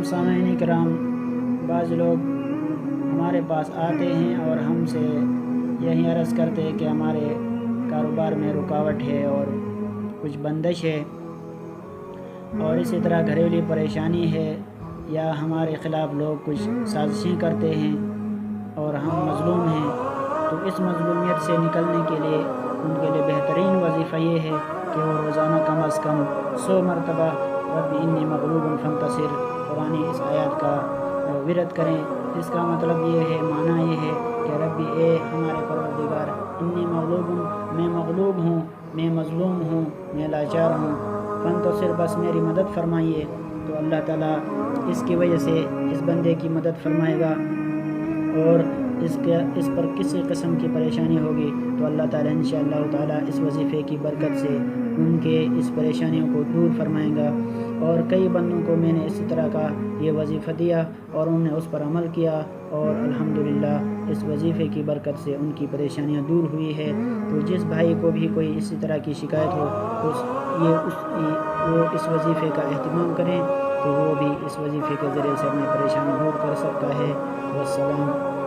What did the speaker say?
سامعین کرام، بعض لوگ ہمارے پاس آتے ہیں اور ہم سے یہی عرض کرتے ہیں کہ ہمارے کاروبار میں رکاوٹ ہے اور کچھ بندش ہے، اور اسی طرح گھریلو پریشانی ہے، یا ہمارے خلاف لوگ کچھ سازشیں کرتے ہیں اور ہم مظلوم ہیں۔ تو اس مظلومیت سے نکلنے کے لیے ان کے لیے بہترین وظیفہ یہ ہے کہ وہ روزانہ کم از کم 100 مرتبہ رب انی مغلوب فانتصر قرآن اس آیات کا ورد کریں۔ اس کا مطلب یہ ہے، معنی یہ ہے کہ ربی اے ہمارے پروردگار، انی مغلوب، میں مغلوب ہوں، میں مظلوم ہوں، میں لاچار ہوں، فانتصر بس میری مدد فرمائیے۔ تو اللہ تعالیٰ اس کی وجہ سے اس بندے کی مدد فرمائے گا، اور اس پر کسی قسم کی پریشانی ہوگی تو اللہ تعالیٰ انشاءاللہ تعالیٰ اس وظیفے کی برکت سے ان کے اس پریشانیوں کو دور فرمائیں گا۔ اور کئی بندوں کو میں نے اسی طرح کا یہ وظیفہ دیا اور انہوں نے اس پر عمل کیا، اور الحمدللہ اس وظیفے کی برکت سے ان کی پریشانیاں دور ہوئی ہے۔ تو جس بھائی کو بھی کوئی اسی طرح کی شکایت ہو تو وہ اس وظیفے کا اہتمام کریں، تو وہ بھی اس وظیفے کے ذریعے سے اپنی پریشانی دور کر سکتا ہے۔ والسلام۔